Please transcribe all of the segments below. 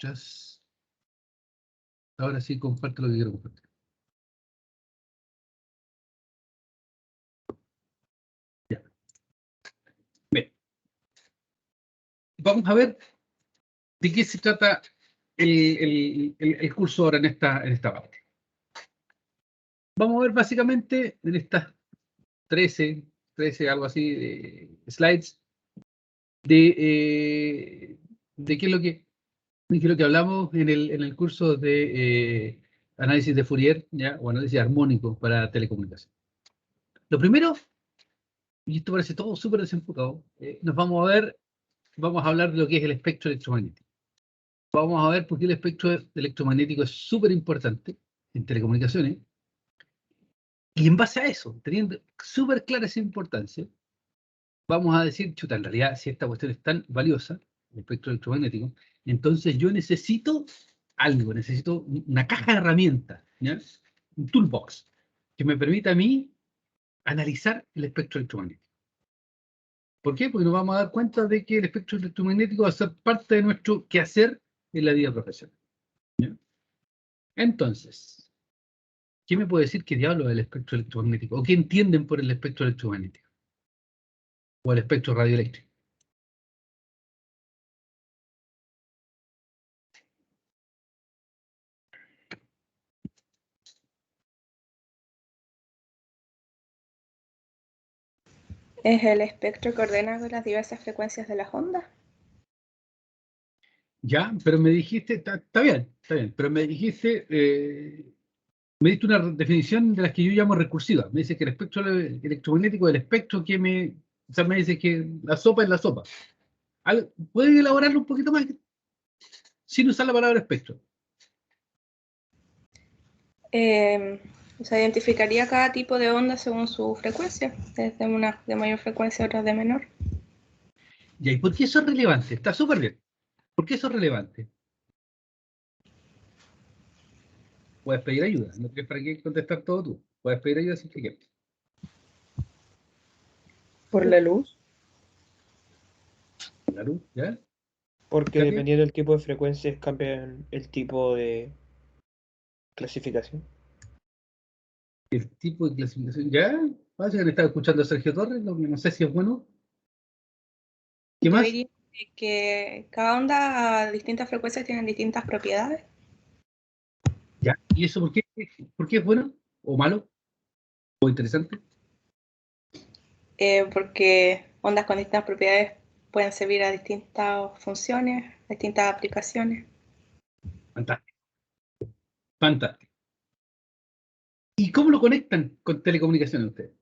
Just. Ahora sí comparto lo que quiero compartir. Ya. Bien. Vamos a ver de qué se trata el curso ahora en esta parte. Vamos a ver básicamente en estas 13, algo así, de slides, de qué es lo que hablamos en el curso de análisis de Fourier, ¿ya? O análisis armónico para telecomunicación. Lo primero, y esto parece todo súper desenfocado, vamos a hablar de lo que es el espectro electromagnético. Vamos a ver por qué el espectro electromagnético es súper importante en telecomunicaciones. Y en base a eso, teniendo súper clara esa importancia, vamos a decir, chuta, en realidad, si esta cuestión es tan valiosa, el espectro electromagnético, entonces yo necesito algo, necesito una caja de herramientas, ¿ya? Un toolbox, que me permita a mí analizar el espectro electromagnético. ¿Por qué? Porque nos vamos a dar cuenta de que el espectro electromagnético va a ser parte de nuestro quehacer en la vida profesional, ¿ya? Entonces, ¿qué me puede decir qué diablo es el espectro electromagnético? ¿O qué entienden por el espectro electromagnético? ¿O el espectro radioeléctrico? ¿Es el espectro que ordena las diversas frecuencias de las ondas? Ya, pero me dijiste, está bien, pero me dijiste, me diste una definición de las que yo llamo recursiva. Me dice que el espectro electromagnético es el espectro o sea, me dice que la sopa es la sopa. ¿Pueden elaborarlo un poquito más sin usar la palabra espectro? Se identificaría cada tipo de onda según su frecuencia, desde una de mayor frecuencia a otra de menor. Ya, ¿y por qué eso es relevante? Está súper bien. ¿Por qué eso es relevante? Puedes pedir ayuda, no tienes para qué contestar todo tú. Puedes pedir ayuda si te quieres. Por la luz, La luz, ¿ya? porque ¿Katy? dependiendo del tipo de frecuencias cambian el tipo de clasificación. El tipo de clasificación, ¿ya? Parece que han estado escuchando a Sergio Torres, lo que no sé si es bueno. ¿Qué Yo más? diría que cada onda a distintas frecuencias tienen distintas propiedades. ¿Ya? ¿Y eso por qué es bueno? ¿O malo? ¿O interesante? Porque ondas con distintas propiedades pueden servir a distintas funciones, a distintas aplicaciones. Fantástico. Fantástico. ¿Y cómo lo conectan con telecomunicaciones ustedes?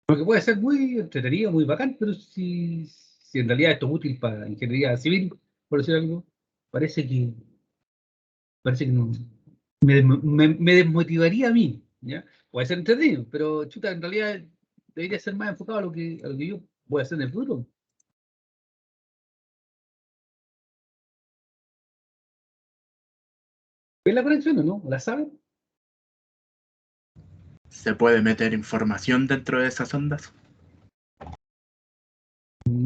Porque puede ser muy entretenido, muy bacán, pero si en realidad esto es útil para ingeniería civil, por decir algo, parece que no, me desmotivaría a mí, ¿ya? Puede ser entretenido, pero chuta, en realidad debería ser más enfocado a lo que yo voy a hacer en el futuro. ¿Ven la conexión o no? ¿La saben? ¿Se puede meter información dentro de esas ondas?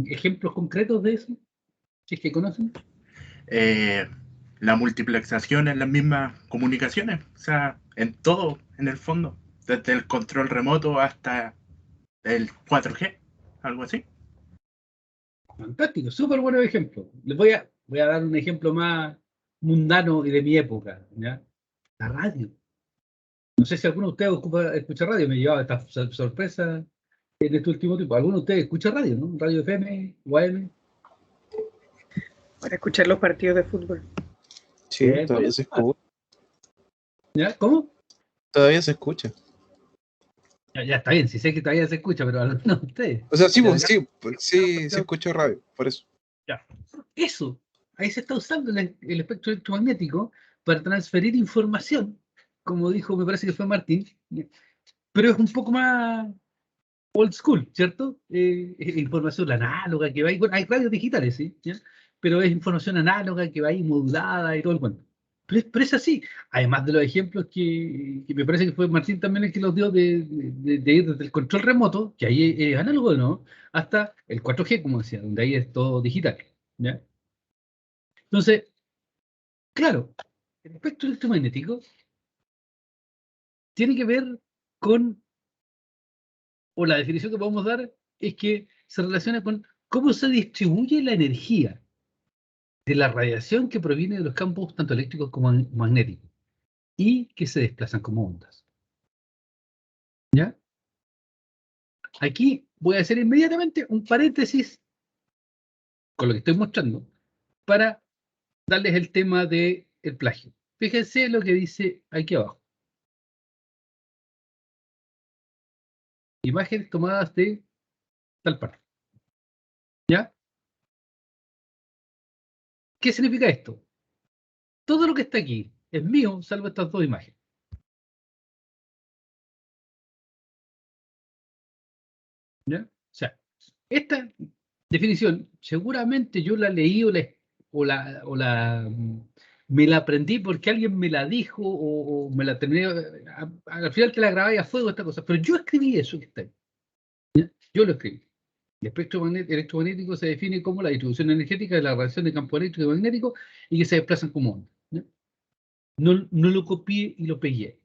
¿Ejemplos concretos de eso? Si es que conocen. La multiplexación en las mismas comunicaciones, o sea, en todo, en el fondo, desde el control remoto hasta el 4G, algo así. Fantástico, súper buenos ejemplos. Les voy a dar un ejemplo más mundano y de mi época, ¿ya? La radio. No sé si alguno de ustedes escucha radio, me llevaba esta sorpresa en este último tiempo. ¿Alguno de ustedes escucha radio, no? Radio FM, UAM. Para escuchar los partidos de fútbol. Sí, todavía se escucha. ¿Ya? ¿Cómo? Todavía se escucha. Ya está bien, sí sé que todavía se escucha, pero no ustedes. O sea, sí, Ya, sí se escucha radio, por eso. ya. Eso, ahí se está usando el espectro electromagnético para transferir información, como dijo, me parece que fue Martín, pero es un poco más old school, ¿cierto? Información análoga que va ahí, bueno, hay radios digitales, ¿sí? ¿Ya? Pero es información análoga que va ahí modulada y todo el cuento. Pero es así. Además de los ejemplos que me parece que fue Martín también el que los dio de ir desde el control remoto, que ahí es análogo, ¿no? Hasta el 4G, como decía, donde ahí es todo digital. ¿Ya? Entonces, claro, el espectro electromagnético tiene que ver con, o la definición que podemos dar es que se relaciona con cómo se distribuye la energía de la radiación que proviene de los campos tanto eléctricos como magnéticos y que se desplazan como ondas. ¿Ya? Aquí voy a hacer inmediatamente un paréntesis con lo que estoy mostrando para darles el tema del plagio. Fíjense lo que dice aquí abajo. Imágenes tomadas de tal parte. ¿Ya? ¿Qué significa esto? Todo lo que está aquí es mío, salvo estas dos imágenes. ¿Ya? O sea, esta definición seguramente yo la leí me la aprendí porque alguien me la dijo o me la terminé. Al final te la grabé a fuego esta cosa, pero yo escribí eso que está ahí. ¿Ya? Yo lo escribí. El espectro electromagnético se define como la distribución energética de la radiación de campo eléctrico y magnético y que se desplazan como ondas. ¿Ya? No lo copié y lo pegué.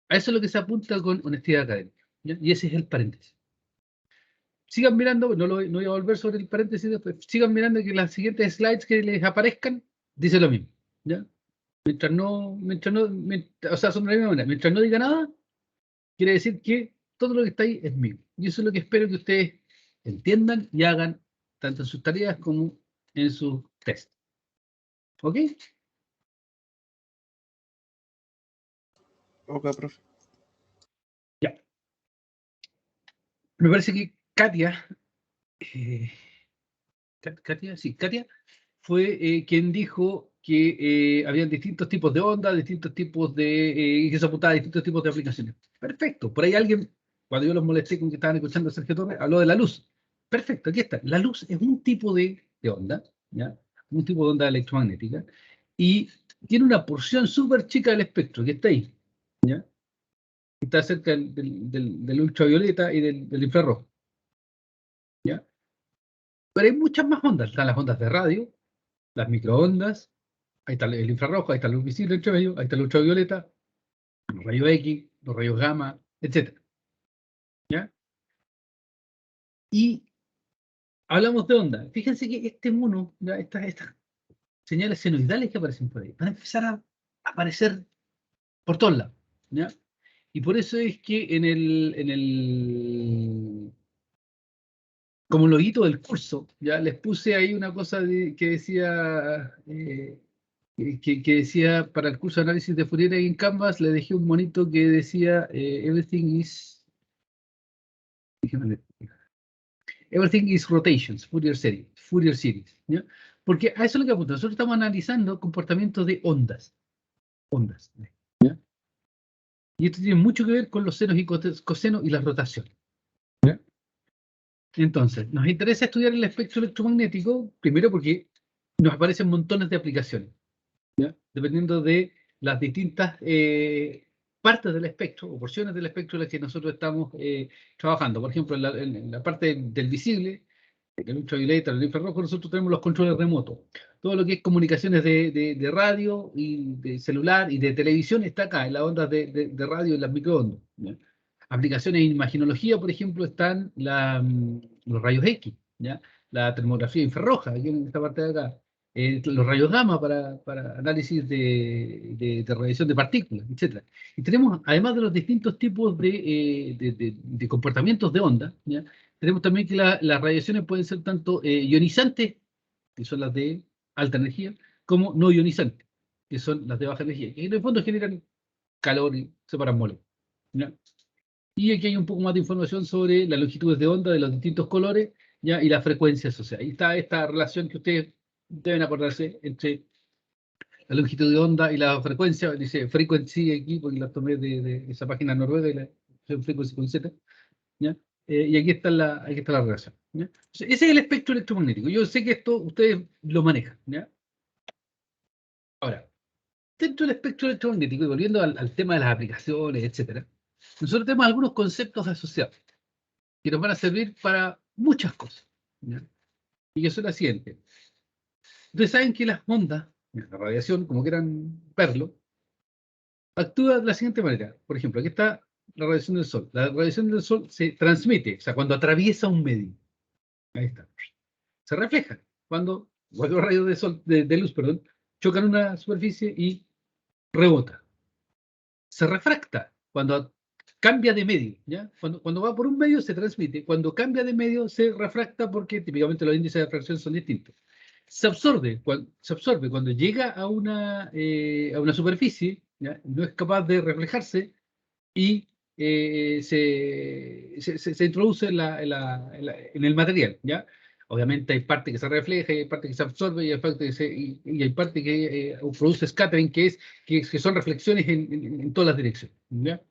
A eso es lo que se apunta con honestidad académica. ¿Ya? Y ese es el paréntesis. Sigan mirando, no voy a volver sobre el paréntesis después, sigan mirando que las siguientes slides que les aparezcan dice lo mismo. ¿Ya? O sea, son de la misma manera. Mientras no diga nada, quiere decir que todo lo que está ahí es mío. Y eso es lo que espero que ustedes entiendan y hagan tanto en sus tareas como en sus test. ¿Ok? Ok, profe. Ya. Me parece que Katia, Katia fue quien dijo que habían distintos tipos de ondas, distintos tipos y que se apuntaba a distintos tipos de aplicaciones. Perfecto. Por ahí alguien, cuando yo los molesté con que estaban escuchando a Sergio Torres, habló de la luz. Perfecto, aquí está. La luz es un tipo de onda, ¿ya? Un tipo de onda electromagnética, y tiene una porción súper chica del espectro, que está ahí, ¿ya? Está cerca del ultravioleta y del infrarrojo, ¿ya? Pero hay muchas más ondas. Están las ondas de radio, las microondas, ahí está el infrarrojo, ahí está la luz visible entre medio, ahí está el ultravioleta, los rayos X, los rayos gamma, etc. ¿Ya? Y hablamos de onda. Fíjense que este mono, ¿ya? Estas señales senoidales que aparecen por ahí, van a empezar a aparecer por todos lados. ¿Ya? Y por eso es que como loguito del curso, ya les puse ahí una cosa que decía que decía para el curso de análisis de Fourier en Canvas, le dejé un monito que decía everything is rotations, Fourier series, ¿ya? Porque a eso es lo que apunta. Nosotros estamos analizando comportamientos de ondas, ¿ya? Y esto tiene mucho que ver con los senos y cosenos y las rotaciones, ¿ya? Entonces, nos interesa estudiar el espectro electromagnético, primero porque nos aparecen montones de aplicaciones, ¿ya? Dependiendo de las distintas partes del espectro o porciones del espectro en las que nosotros estamos trabajando. Por ejemplo, en la parte del visible, el ultravioleta, el infrarrojo, nosotros tenemos los controles remotos. Todo lo que es comunicaciones de radio y de celular y de televisión está acá, en las ondas de radio y las microondas, ¿ya? Aplicaciones en imaginología, por ejemplo, están los rayos X, ¿ya? La termografía infrarroja, aquí en esta parte de acá. Los rayos gamma para análisis de radiación de partículas, etc. Y tenemos, además de los distintos tipos de comportamientos de onda, ¿ya? Tenemos también que las radiaciones pueden ser tanto ionizantes, que son las de alta energía, como no ionizantes, que son las de baja energía, que en el fondo generan calor y separan moléculas, ¿ya? Y aquí hay un poco más de información sobre las longitudes de onda de los distintos colores, ¿ya? Y la frecuencia asociada. Ahí está esta relación que ustedes deben acordarse entre la longitud de onda y la frecuencia. Dice frequency aquí, porque la tomé de esa página noruega, y la frequency con Z, ¿ya? Y aquí está la relación, ¿ya? Ese es el espectro electromagnético. Yo sé que esto ustedes lo manejan, ¿ya? Ahora, dentro del espectro electromagnético, y volviendo al tema de las aplicaciones, etcétera, nosotros tenemos algunos conceptos asociados que nos van a servir para muchas cosas, ¿ya? Y que son las siguientes. Ustedes saben que las ondas, la radiación, como quieran verlo, actúa de la siguiente manera. Por ejemplo, aquí está la radiación del Sol. La radiación del Sol se transmite, o sea, cuando atraviesa un medio. Ahí está. Se refleja cuando los rayos de, sol, de luz, perdón, chocan una superficie y rebota. Se refracta cuando cambia de medio, ¿ya? Cuando va por un medio se transmite, cuando cambia de medio se refracta porque típicamente los índices de refracción son distintos. Se absorbe cuando llega a una superficie, ¿ya? No es capaz de reflejarse y se introduce en el material, ¿ya? Obviamente hay parte que se refleja, y hay parte que se absorbe, y hay parte y hay parte que produce scattering, que son reflexiones en todas las direcciones, ¿ya?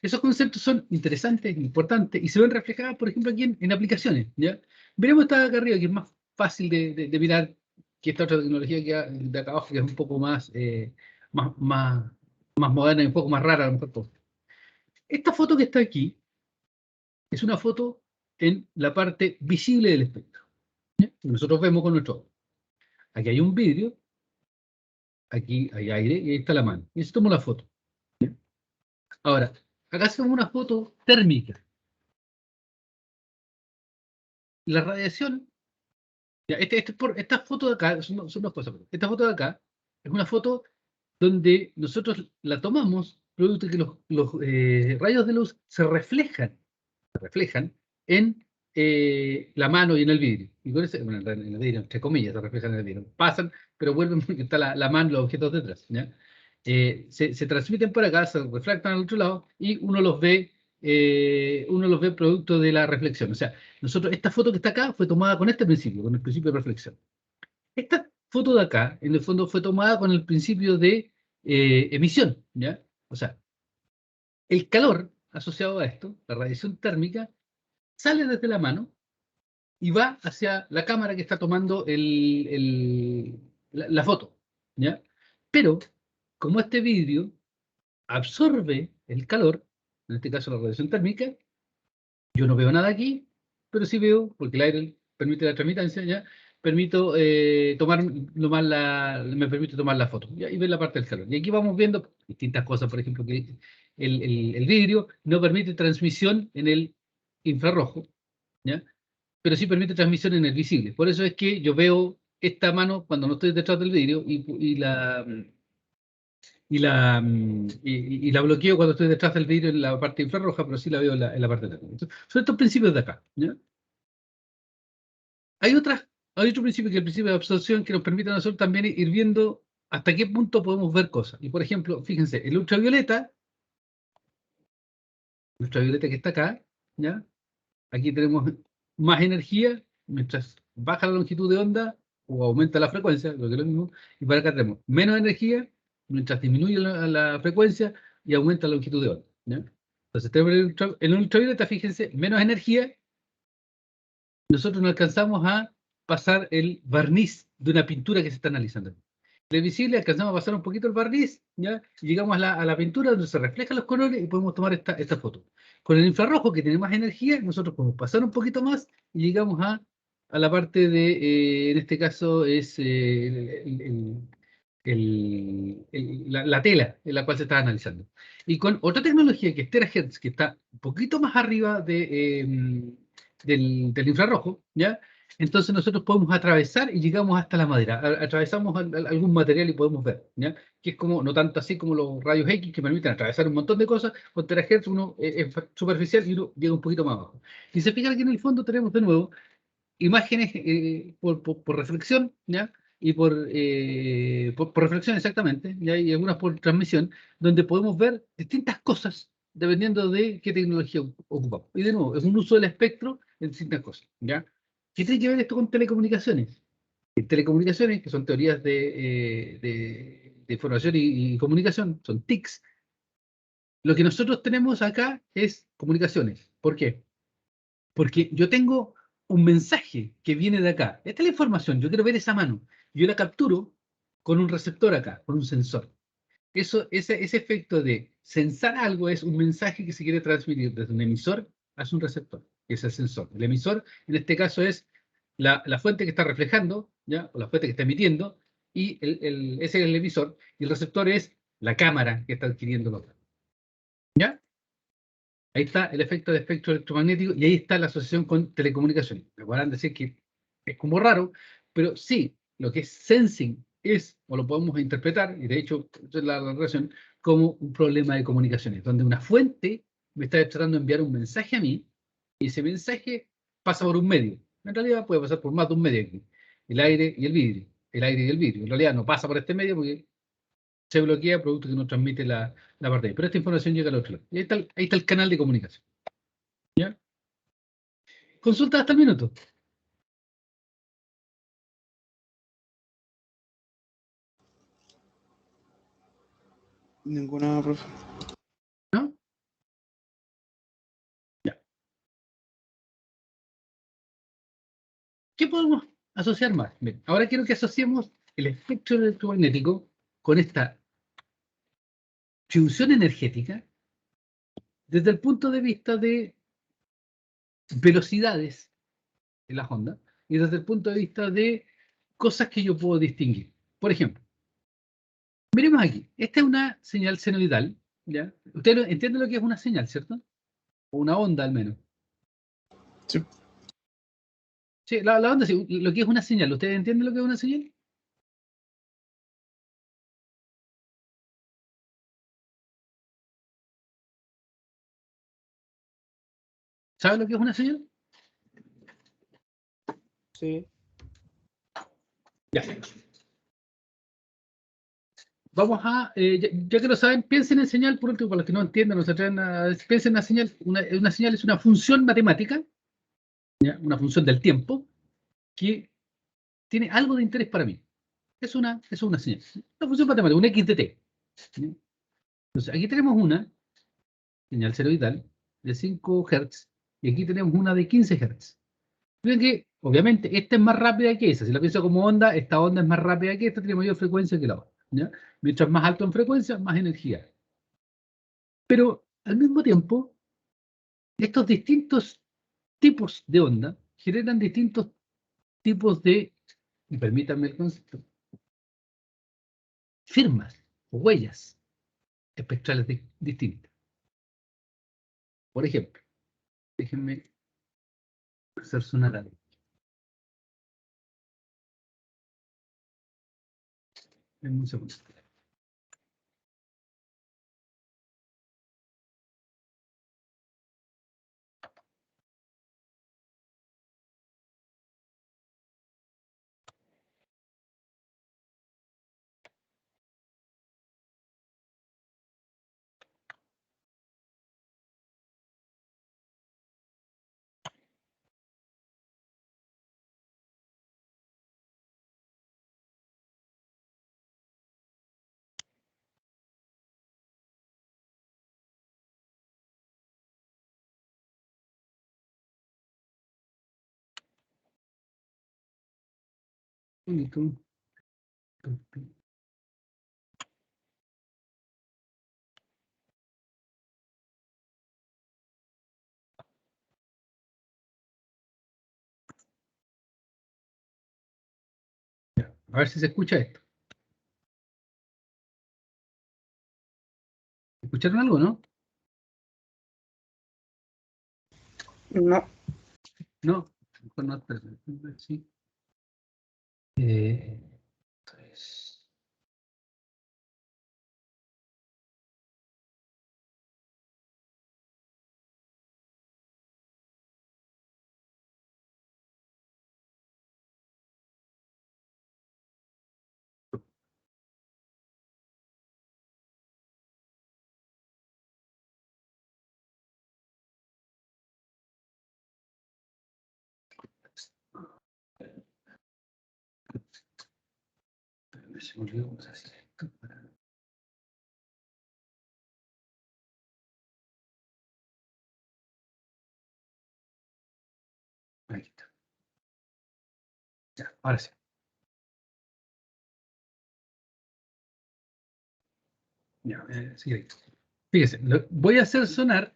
Esos conceptos son interesantes, importantes, y se ven reflejados, por ejemplo, aquí en aplicaciones, ¿ya? Veremos esta de acá arriba, que es más fácil de mirar que esta otra tecnología que de acá abajo, que es un poco más moderna y un poco más rara, a lo mejor todo. Esta foto que está aquí es una foto en la parte visible del espectro, ¿ya? Nosotros vemos con nuestro ojo. Aquí hay un vidrio, aquí hay aire y ahí está la mano. Y eso tomo la foto, ¿ya? Ahora, acá hacemos una foto térmica. La radiación, ya, esta foto de acá, son dos cosas. Esta foto de acá es una foto donde nosotros la tomamos, producto de que los rayos de luz se reflejan en la mano y en el vidrio. Y con ese, bueno, en el vidrio, entre comillas, se reflejan en el vidrio. Pasan, pero vuelven porque está la mano y los objetos detrás, ¿ya? Se transmiten por acá, se refractan al otro lado y uno los ve producto de la reflexión. O sea, esta foto que está acá fue tomada con este principio, con el principio de reflexión. Esta foto de acá, en el fondo, fue tomada con el principio de emisión, ¿ya? O sea, el calor asociado a esto, la radiación térmica, sale desde la mano y va hacia la cámara que está tomando la foto, ¿ya? Pero, como este vidrio absorbe el calor, en este caso la radiación térmica, yo no veo nada aquí, pero sí veo, porque el aire permite la transmitancia, ¿ya? Me permite tomar la foto, ¿ya? Y ver la parte del calor. Y aquí vamos viendo distintas cosas, por ejemplo, que el vidrio no permite transmisión en el infrarrojo, ¿ya? Pero sí permite transmisión en el visible. Por eso es que yo veo esta mano cuando no estoy detrás del vidrio y la bloqueo cuando estoy detrás del vidrio en la parte infrarroja, pero sí la veo en la parte de atrás. Entonces, son estos principios de acá, ¿ya? Hay otro principio, que es el principio de absorción, que nos permite a nosotros también ir viendo hasta qué punto podemos ver cosas. Y por ejemplo, fíjense, el ultravioleta que está acá, ¿ya? Aquí tenemos más energía, mientras baja la longitud de onda o aumenta la frecuencia, lo que es lo mismo, y para acá tenemos menos energía, mientras disminuye la frecuencia y aumenta la longitud de onda, ¿ya? Entonces tenemos en el ultravioleta, fíjense, menos energía, nosotros no alcanzamos a pasar el barniz de una pintura que se está analizando. En el visible alcanzamos a pasar un poquito el barniz, ¿ya? Y llegamos a la pintura donde se reflejan los colores y podemos tomar esta foto. Con el infrarrojo, que tiene más energía, nosotros podemos pasar un poquito más y llegamos a la parte de, en este caso, es la tela en la cual se está analizando. Y con otra tecnología que es terahertz, que está un poquito más arriba del infrarrojo, ¿ya? Entonces nosotros podemos atravesar y llegamos hasta la madera. Atravesamos algún material y podemos ver, ¿ya? Que es como, no tanto así como los rayos X que permiten atravesar un montón de cosas. Con terahertz uno es superficial y uno llega un poquito más abajo. Y se fijan que en el fondo tenemos de nuevo imágenes por reflexión, ¿ya? Y por reflexión exactamente, ¿ya? Y algunas por transmisión, donde podemos ver distintas cosas dependiendo de qué tecnología ocupamos. Y de nuevo, es un uso del espectro en distintas cosas, ¿ya? ¿Qué tiene que ver esto con telecomunicaciones? En telecomunicaciones, que son teorías de información y comunicación, son TICs. Lo que nosotros tenemos acá es comunicaciones. ¿Por qué? Porque yo tengo un mensaje que viene de acá. Esta es la información, yo quiero ver esa mano. Yo la capturo con un receptor acá, con un sensor. ese efecto de sensar algo es un mensaje que se quiere transmitir desde un emisor hacia un receptor, que es el sensor. El emisor, en este caso, es la fuente que está reflejando, ¿ya? O la fuente que está emitiendo, y ese es el emisor, y el receptor es la cámara que está adquiriendo lo otro. ¿Ya? Ahí está el efecto de espectro electromagnético y ahí está la asociación con telecomunicaciones. Me podrán decir que es como raro, pero sí, lo que es sensing es, o lo podemos interpretar, y de hecho, esa es la relación, como un problema de comunicaciones, donde una fuente me está tratando de enviar un mensaje a mí, y ese mensaje pasa por un medio. En realidad puede pasar por más de un medio aquí. El aire y el vidrio. El aire y el vidrio. En realidad no pasa por este medio porque se bloquea producto que nos transmite la parte. Pero esta información llega al otro lado. Y ahí está el canal de comunicación. ¿Ya? Consulta hasta el minuto. Ninguna, profe. ¿No? Ya. ¿Qué podemos asociar más? Bien, ahora quiero que asociemos el espectro electromagnético con esta fusión energética desde el punto de vista de velocidades de las ondas y desde el punto de vista de cosas que yo puedo distinguir. Por ejemplo, miremos aquí. Esta es una señal senoidal. ¿Ya? Usted entiende lo que es una señal, ¿cierto? O una onda al menos. Sí. Sí, la onda, sí, lo que es una señal. ¿Ustedes entienden lo que es una señal? ¿Saben lo que es una señal? Sí. Ya. Vamos a, ya que lo saben, piensen en señal, por último, para los que no entiendan, piensen en una señal. Una señal es una función matemática, ¿ya? Una función del tiempo, que tiene algo de interés para mí. Es una señal. Una función matemática, un x de t. ¿Ya? Entonces, aquí tenemos una señal ceroidal de 5 Hz y aquí tenemos una de 15 Hz. Miren que, obviamente, esta es más rápida que esa. Si la pienso como onda, esta onda es más rápida que esta, tiene mayor frecuencia que la otra. ¿Ya? Mientras más alto en frecuencia, más energía. Pero, al mismo tiempo, estos distintos tipos de onda generan distintos tipos de, y permítanme el concepto, firmas o huellas espectrales distintas. Por ejemplo, déjenme hacer sonar algo. En un segundo. A ver si se escucha esto. ¿Escucharon algo, no? No, No, mejor no, espérate, sí. Pues, se me olvidó cómo se hace esto. Ahí está. Ya, ahora sí. Ya, sí. Fíjese, voy a hacer sonar,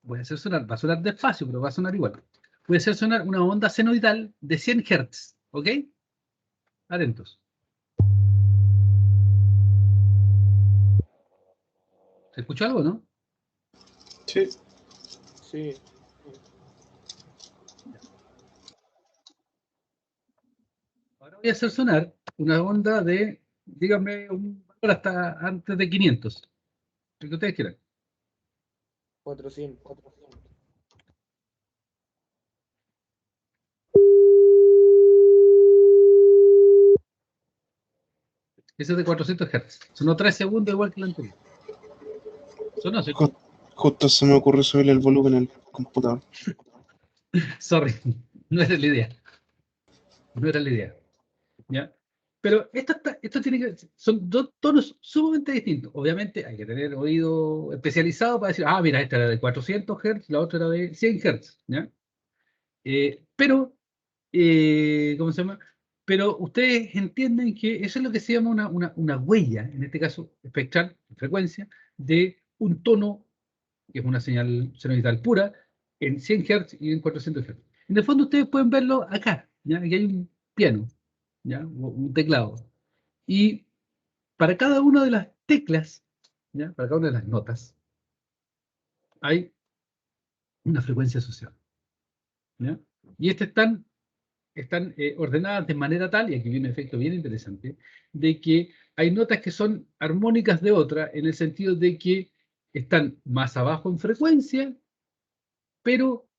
va a sonar despacio, pero va a sonar igual. Voy a hacer sonar una onda senoidal de 100 Hz, ¿ok? Atentos. ¿Se escuchó algo, no? Sí. Sí. Ahora voy a hacer sonar una onda de, dígame, un valor hasta antes de 500. El que ustedes quieran. 400. Ese es de 400 Hz. Sonó 3 segundos igual que el anterior. Sonó, ¿sí? Justo se me ocurrió subir el volumen al computador. Sorry, no era la idea. No era la idea. ¿Ya? Pero esto tiene que, son dos tonos sumamente distintos. Obviamente hay que tener oído especializado para decir, ah, mira, esta era de 400 Hz, la otra era de 100 Hz. ¿Ya? Pero, ¿cómo se llama? Pero ustedes entienden que eso es lo que se llama una huella, en este caso espectral, frecuencia, de un tono, que es una señal senoidal pura, en 100 Hz y en 400 Hz. En el fondo ustedes pueden verlo acá, ¿ya? Aquí hay un piano, ¿ya? O un teclado. Y para cada una de las teclas, ¿ya? Para cada una de las notas, hay una frecuencia asociada, ¿ya? Y estas están ordenadas de manera tal, y aquí viene un efecto bien interesante, de que hay notas que son armónicas de otra, en el sentido de que están más abajo en frecuencia, pero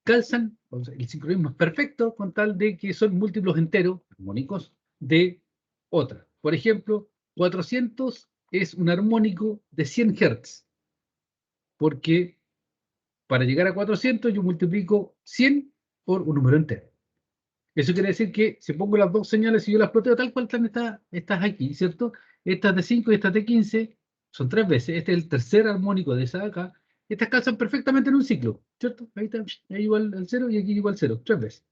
calzan, o sea, el sincronismo es perfecto con tal de que son múltiplos enteros armónicos de otra. Por ejemplo, 400 es un armónico de 100 Hz, porque para llegar a 400 yo multiplico 100 por un número entero. Eso quiere decir que si pongo las dos señales y yo las ploteo tal cual están estas aquí, ¿cierto? Estas de 5 y estas de 15 son 3 veces. Este es el tercer armónico de esa de acá. Estas calzan perfectamente en un ciclo, ¿cierto? Ahí está, ahí igual al 0 y aquí igual 0, 3 veces.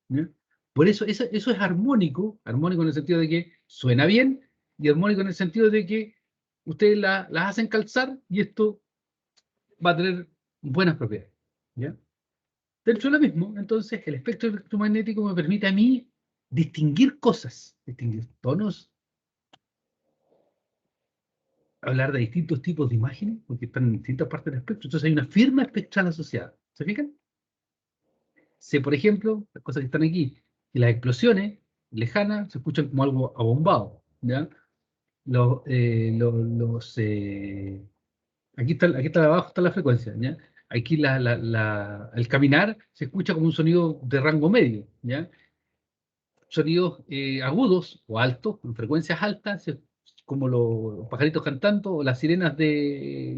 ¿Ya? Por eso es armónico, armónico en el sentido de que suena bien y armónico en el sentido de que ustedes las hacen calzar y esto va a tener buenas propiedades. ¿Ya? Dentro de lo mismo, entonces, el espectro electromagnético me permite a mí distinguir cosas, distinguir tonos, hablar de distintos tipos de imágenes, porque están en distintas partes del espectro. Entonces hay una firma espectral asociada. ¿Se fijan? Sé, por ejemplo, las cosas que están aquí, que las explosiones lejanas se escuchan como algo abombado, ¿ya? Aquí está abajo está la frecuencia, ¿ya? Aquí el caminar se escucha como un sonido de rango medio, ¿ya? Sonidos agudos o altos, en frecuencias altas, como los pajaritos cantando, o las sirenas de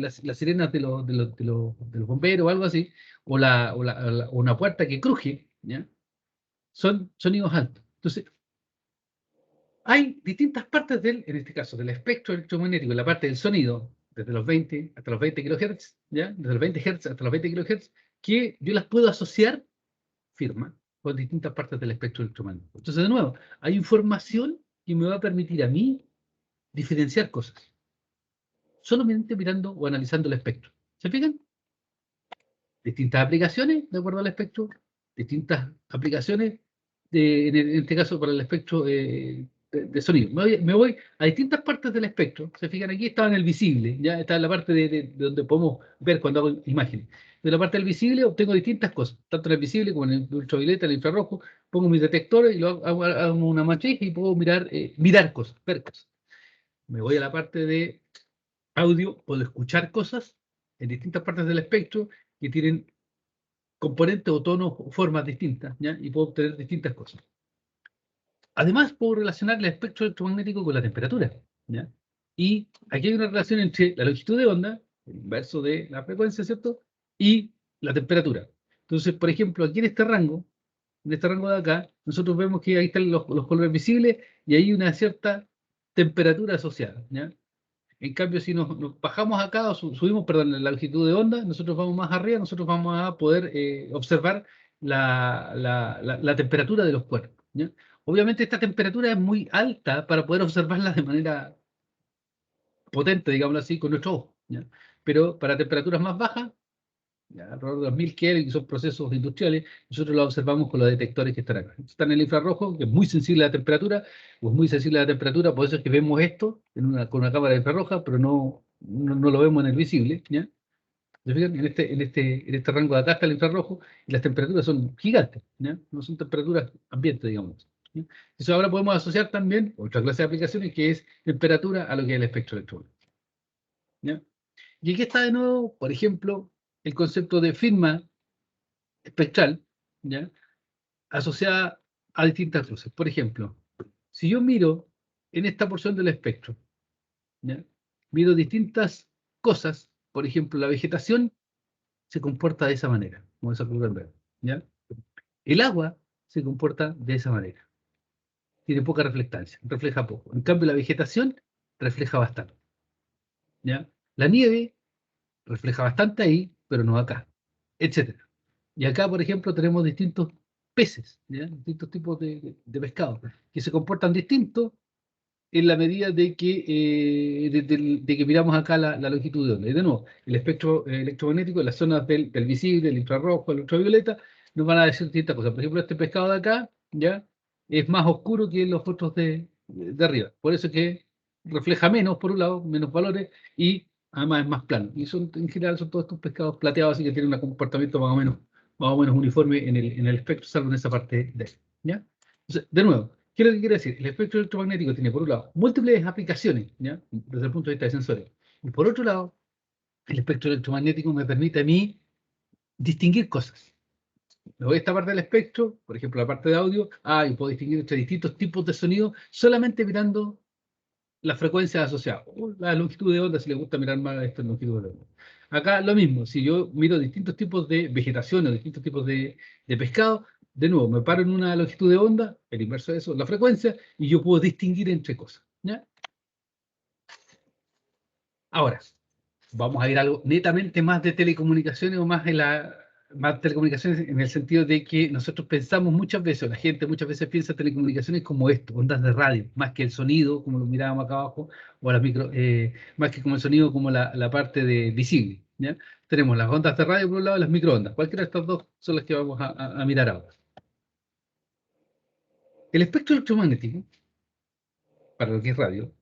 los bomberos o algo así, o una puerta que cruje, ¿ya? Son sonidos altos. Entonces, hay distintas partes en este caso, del espectro electromagnético, la parte del sonido, desde los 20 hasta los 20 kHz, ¿ya? Desde los 20 Hz hasta los 20 kHz, que yo las puedo asociar firma con distintas partes del espectro electromagnético. Entonces, de nuevo, hay información que me va a permitir a mí diferenciar cosas, solamente mirando o analizando el espectro. ¿Se fijan? Distintas aplicaciones de acuerdo al espectro, distintas aplicaciones, en este caso para el espectro de sonido. Me voy a distintas partes del espectro. Se fijan, aquí estaba en el visible, ya está en la parte de donde podemos ver cuando hago imágenes. De la parte del visible obtengo distintas cosas, tanto en el visible como en el ultravioleta, en el infrarrojo. Pongo mis detectores y hago una matriz y puedo mirar cosas, ver cosas. Me voy a la parte de audio, puedo escuchar cosas en distintas partes del espectro que tienen componentes o tonos o formas distintas, ¿ya? Y puedo obtener distintas cosas. Además, puedo relacionar el espectro electromagnético con la temperatura, ¿ya? Y aquí hay una relación entre la longitud de onda, el inverso de la frecuencia, ¿cierto? Y la temperatura. Entonces, por ejemplo, aquí en este rango de acá, nosotros vemos que ahí están los colores visibles y hay una cierta temperatura asociada, ¿ya? En cambio, si nos bajamos acá o subimos, perdón, la longitud de onda, nosotros vamos más arriba, nosotros vamos a poder observar la temperatura de los cuerpos, ¿ya? Obviamente esta temperatura es muy alta para poder observarla de manera potente, digámoslo así, con nuestro ojo, ¿ya? Pero para temperaturas más bajas, ya, alrededor de los 1000 Kelvin, que son procesos industriales, nosotros lo observamos con los detectores que están acá. Están en el infrarrojo, que es muy sensible a la temperatura, o es muy sensible a la temperatura, por eso es que vemos esto con una cámara infrarroja, pero no lo vemos en el visible, ¿ya? ¿Se fijan? En este rango de acá está el infrarrojo, y las temperaturas son gigantes, ¿ya? No son temperaturas ambiente, digamos, ¿ya? Eso ahora podemos asociar también otra clase de aplicaciones, que es temperatura a lo que es el espectro electromagnético, ¿ya? Y aquí está de nuevo, por ejemplo, el concepto de firma espectral, ¿ya? Asociada a distintas luces. Por ejemplo, si yo miro en esta porción del espectro, ¿ya? Miro distintas cosas, por ejemplo, la vegetación se comporta de esa manera, como esa curva en verde, ¿ya? El agua se comporta de esa manera. Tiene poca reflectancia, refleja poco. En cambio, la vegetación refleja bastante, ¿ya? La nieve refleja bastante ahí, pero no acá, etc. Y acá, por ejemplo, tenemos distintos peces, ¿ya? Distintos tipos de pescado, que se comportan distintos en la medida de que, de que miramos acá la longitud de onda. Y de nuevo, el espectro electromagnético, las zonas del visible, el infrarrojo, el ultravioleta, nos van a decir distintas cosas. Por ejemplo, este pescado de acá, ¿ya? Es más oscuro que los otros de arriba. Por eso es que refleja menos, por un lado, menos valores, y además es más plano. Y son, en general son todos estos pescados plateados, así que tienen un comportamiento más o menos uniforme en el espectro, salvo en esa parte de ahí, ¿ya? Entonces, de nuevo, ¿qué es lo que quiere decir? El espectro electromagnético tiene, por un lado, múltiples aplicaciones, ¿ya? Desde el punto de vista de sensores. Y por otro lado, el espectro electromagnético me permite a mí distinguir cosas. Me voy a esta parte del espectro, por ejemplo, la parte de audio, y puedo distinguir entre distintos tipos de sonido solamente mirando las frecuencias asociadas, o la longitud de onda, si le gusta mirar más esta longitud de onda. Acá lo mismo, si yo miro distintos tipos de vegetación o distintos tipos de pescado, de nuevo, me paro en una longitud de onda, el inverso de eso, la frecuencia, y yo puedo distinguir entre cosas, ¿ya? Ahora, vamos a ver algo netamente más de telecomunicaciones o más telecomunicaciones en el sentido de que nosotros pensamos muchas veces, o la gente muchas veces piensa telecomunicaciones como esto, ondas de radio, más que el sonido, como lo mirábamos acá abajo, o las más que como el sonido, como la parte de visible, ¿ya? Tenemos las ondas de radio por un lado y las microondas. Cualquiera de estas dos son las que vamos a mirar ahora. El espectro electromagnético, para lo que es radio,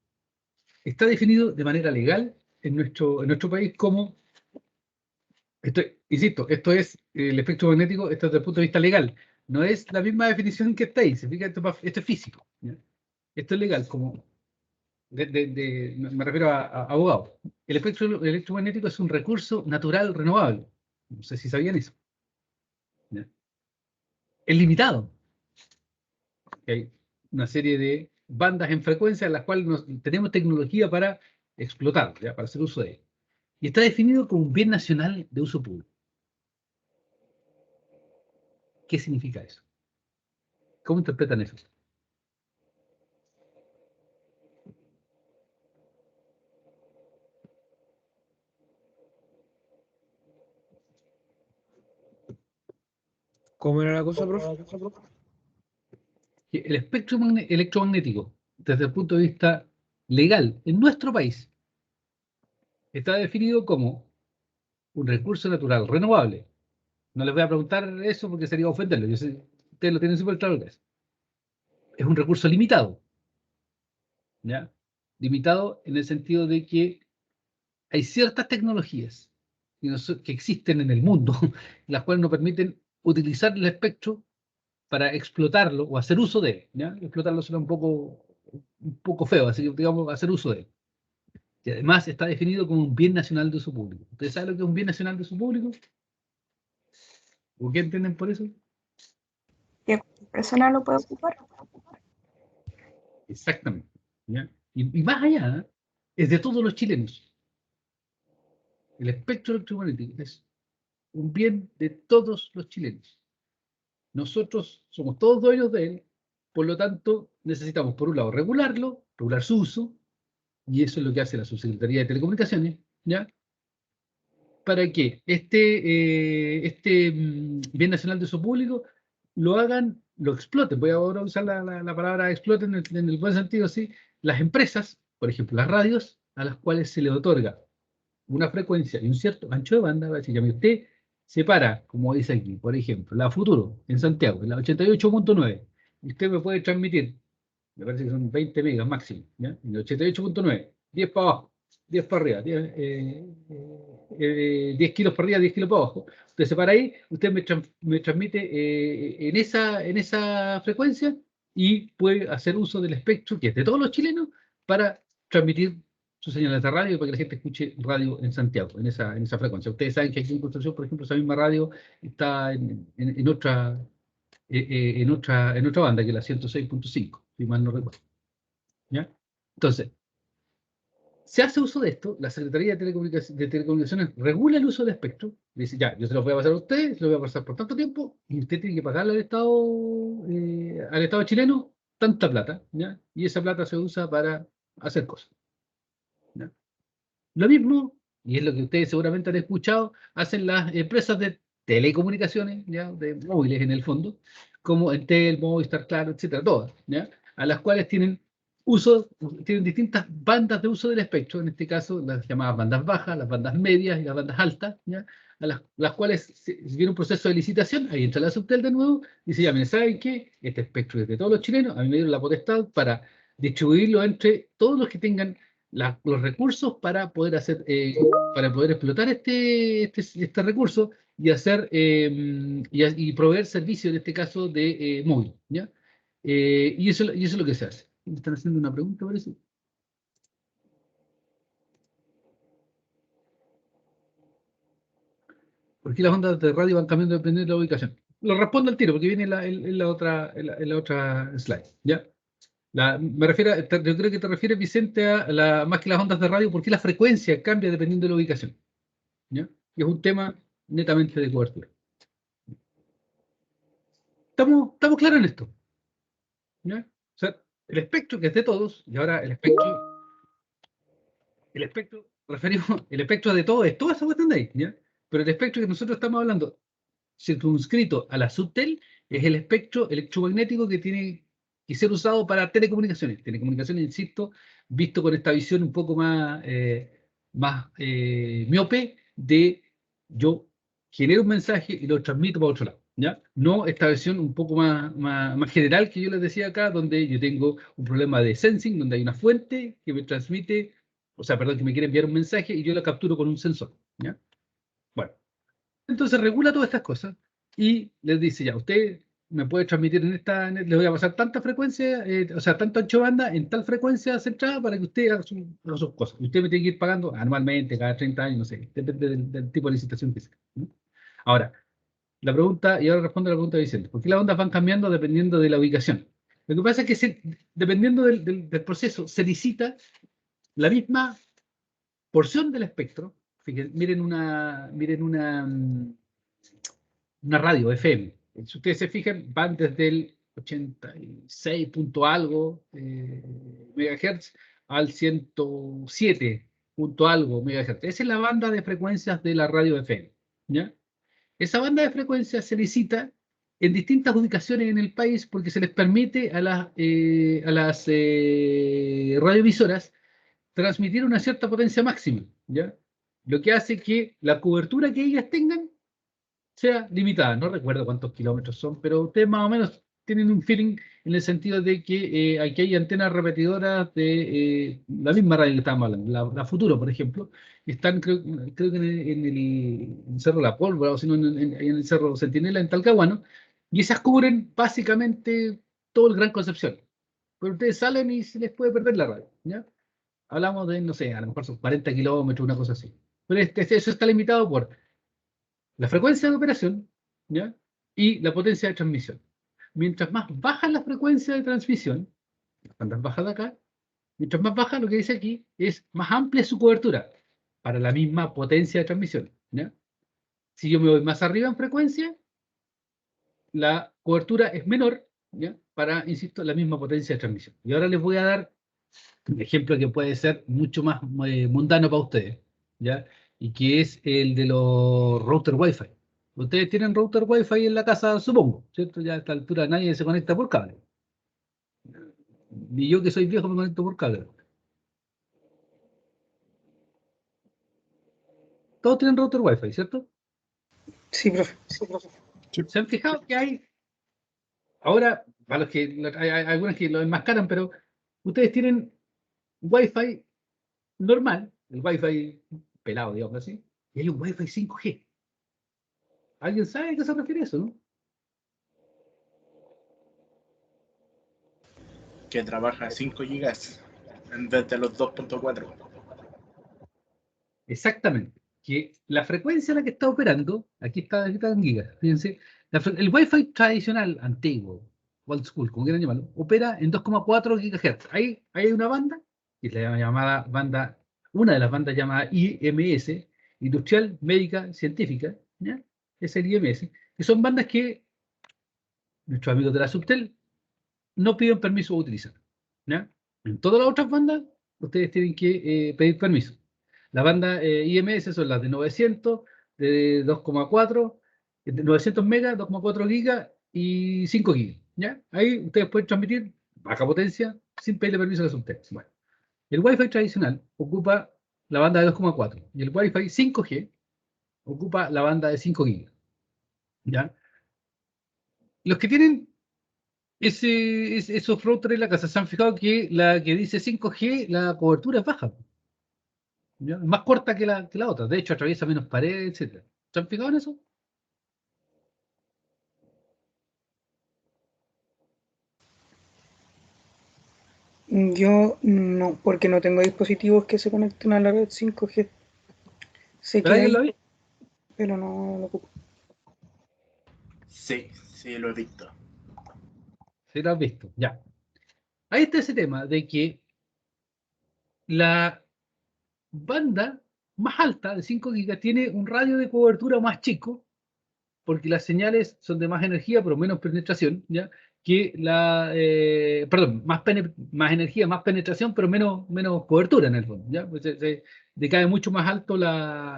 está definido de manera legal en nuestro país como, insisto, esto es el espectro magnético, esto desde el punto de vista legal. No es la misma definición que está ahí, se fija, esto es físico, ¿ya? Esto es legal, como me refiero a abogados. El espectro electromagnético es un recurso natural renovable. No sé si sabían eso, ¿ya? Es limitado. Hay una serie de bandas en frecuencia en las cuales tenemos tecnología para explotar, ¿ya? Para hacer uso de ello. Y está definido como un bien nacional de uso público. ¿Qué significa eso? ¿Cómo interpretan eso? ¿Cómo era la cosa, profe? El espectro electromagnético, desde el punto de vista legal, en nuestro país, está definido como un recurso natural renovable. No les voy a preguntar eso porque sería ofenderlo. Yo sé, ustedes lo tienen súper claro que es. Es un recurso limitado, ¿ya? Limitado en el sentido de que hay ciertas tecnologías que existen en el mundo, las cuales nos permiten utilizar el espectro para explotarlo o hacer uso de él, ¿ya? Explotarlo suena un poco feo, así que digamos hacer uso de él. Y además está definido como un bien nacional de uso público. ¿Ustedes saben lo que es un bien nacional de uso público? ¿O qué entienden por eso? ¿Qué persona lo puede ocupar? Exactamente, ¿ya? Y más allá, ¿eh? Es de todos los chilenos. El espectro electromagnético es un bien de todos los chilenos. Nosotros somos todos dueños de él, por lo tanto necesitamos, por un lado, regular su uso, y eso es lo que hace la Subsecretaría de Telecomunicaciones, ¿ya? Para que este bien nacional de uso público lo hagan, lo exploten. Voy ahora a usar la palabra exploten en el buen sentido, ¿sí? Las empresas, por ejemplo, las radios, a las cuales se le otorga una frecuencia y un cierto ancho de banda, va a decir, ya mire, usted separa, como dice aquí, por ejemplo, la Futuro en Santiago, en la 88.9, y usted me puede transmitir, me parece que son 20 megas máximo, ¿ya? En el 88.9, 10 para abajo, 10 para arriba, 10 kilos para arriba, 10 kilos para abajo. Usted separa ahí, usted me transmite en esa frecuencia y puede hacer uso del espectro, que es de todos los chilenos, para transmitir sus señales de radio para que la gente escuche radio en Santiago, en esa frecuencia. Ustedes saben que aquí en Constitución, por ejemplo, esa misma radio está en otra banda, que es la 106.5, si mal no recuerdo. ¿Ya? Entonces, se hace uso de esto, la Secretaría de Telecomunicaciones regula el uso del espectro, dice, ya, yo se lo voy a pasar a usted, se lo voy a pasar por tanto tiempo, y usted tiene que pagarle al Estado chileno tanta plata, ¿ya? Y esa plata se usa para hacer cosas. ¿Ya? Lo mismo, y es lo que ustedes seguramente han escuchado, hacen las empresas de telecomunicaciones, ¿ya? De móviles en el fondo, como Entel, Movistar, Claro, etcétera, todas, ¿ya? A las cuales tienen distintas bandas de uso del espectro, en este caso las llamadas bandas bajas, las bandas medias y las bandas altas, ¿ya? A las cuales se viene un proceso de licitación, ahí entra la Subtel de nuevo, y dice, ya, miren, ¿saben qué? Este espectro es de todos los chilenos, a mí me dieron la potestad para distribuirlo entre todos los que tengan los recursos para poder para poder explotar este recurso y hacer y proveer servicios, en este caso de móvil, ¿ya? Y eso es lo que se hace. ¿Me están haciendo una pregunta, parece? ¿Por qué las ondas de radio van cambiando dependiendo de la ubicación? Lo respondo al tiro, porque viene en la otra slide, ¿ya? Me refiero, yo creo que te refieres, Vicente, más que las ondas de radio, ¿por qué la frecuencia cambia dependiendo de la ubicación? ¿Ya? Y es un tema netamente de cobertura. ¿Estamos claros en esto? ¿Ya? O sea, el espectro que es de todos, y ahora el espectro, referimos, el espectro de todos es toda esa cuestión de ahí, ¿ya? Pero el espectro que nosotros estamos hablando, circunscrito a la Subtel, es el espectro electromagnético que tiene que ser usado para telecomunicaciones. Telecomunicaciones, insisto, visto con esta visión un poco más miope de yo genero un mensaje y lo transmito para otro lado, ¿ya? No esta versión un poco más general que yo les decía acá, donde yo tengo un problema de sensing, donde hay una fuente que me transmite, o sea, perdón, que me quiere enviar un mensaje y yo la capturo con un sensor, ¿ya? Bueno. Entonces regula todas estas cosas y les dice, ya, usted me puede transmitir le voy a pasar tanta frecuencia, o sea, tanto ancho de banda en tal frecuencia centrada para que usted haga sus cosas. Y usted me tiene que ir pagando anualmente, cada 30 años, no sé, depende del tipo de licitación que sea, ¿no? Ahora, y ahora respondo a la pregunta de Vicente, ¿por qué las ondas van cambiando dependiendo de la ubicación? Lo que pasa es que dependiendo del proceso, se licita la misma porción del espectro. Fíjense, miren una radio FM. Si ustedes se fijan, van desde el 86 punto algo megahertz al 107 punto algo megahertz. Esa es la banda de frecuencias de la radio FM, ¿ya? Esa banda de frecuencias se licita en distintas ubicaciones en el país porque se les permite a las radioemisoras transmitir una cierta potencia máxima, ¿ya? Lo que hace que la cobertura que ellas tengan sea limitada. No recuerdo cuántos kilómetros son, pero ustedes más o menos tienen un feeling en el sentido de que aquí hay antenas repetidoras de la misma radio que estábamos hablando, la Futuro, por ejemplo, están creo que en el Cerro La Pólvora, o si no en el Cerro Centinela, en Talcahuano, y esas cubren básicamente todo el Gran Concepción. Pero ustedes salen y se les puede perder la radio, ¿ya? Hablamos de, no sé, a lo mejor son 40 kilómetros, una cosa así. Pero eso está limitado por la frecuencia de operación, ¿ya? Y la potencia de transmisión. Mientras más baja la frecuencia de transmisión, las bandas bajas de acá, mientras más baja, lo que dice aquí, es más amplia su cobertura para la misma potencia de transmisión, ¿ya? Si yo me voy más arriba en frecuencia, la cobertura es menor, ¿ya? Para, insisto, la misma potencia de transmisión. Y ahora les voy a dar un ejemplo que puede ser mucho más mundano para ustedes, ¿ya? Y que es el de los router Wi-Fi. Ustedes tienen router Wi-Fi en la casa, supongo, ¿cierto? Ya a esta altura nadie se conecta por cable. Ni yo que soy viejo me conecto por cable. todos tienen router Wi-Fi, ¿cierto? Sí, profe. ¿Se han fijado que hay? Ahora, para los que hay algunas que lo enmascaran, pero ustedes tienen Wi-Fi normal, el Wi-Fi pelado, digamos así, y hay un Wi-Fi 5G. ¿Alguien sabe a qué se refiere eso, no? Que trabaja a 5 gigas en vez de los 2.4. Exactamente. Que la frecuencia a la que está operando, aquí está en gigas, fíjense, el Wi-Fi tradicional, antiguo, old school, como quieran llamarlo, opera en 2,4 GHz. Ahí hay una banda, que es la llamada banda, una de las bandas llamadas IMS, Industrial, Médica, Científica, ¿ya? Es el IMS, que son bandas que nuestros amigos de la Subtel no piden permiso de utilizar, ¿ya? En todas las otras bandas, ustedes tienen que pedir permiso. La banda IMS son las de 900, de 2,4, de 900 megas, 2,4 gigas y 5 gigas, ¿ya? Ahí ustedes pueden transmitir baja potencia sin pedirle permiso a la Subtel. Bueno, el Wi-Fi tradicional ocupa la banda de 2,4 y el Wi-Fi 5G ocupa la banda de 5 gigas, ¿ya? Los que tienen esos routers en la casa se han fijado que la que dice 5G, la cobertura es baja, ¿ya? Es más corta que la otra. De hecho, atraviesa menos paredes, etc. ¿Se han fijado en eso? Yo no, porque no tengo dispositivos que se conecten a la red 5G. Sé que ¿Pero alguien hay, lo ha visto? pero no lo ocupo. Sí, lo he visto. Sí, lo has visto, ya. Ahí está ese tema de que la banda más alta de 5 gigas tiene un radio de cobertura más chico porque las señales son de más energía, pero menos penetración, ¿ya? Que perdón, más energía, más penetración, pero menos cobertura en el fondo, ¿ya? Pues se decae mucho más alto,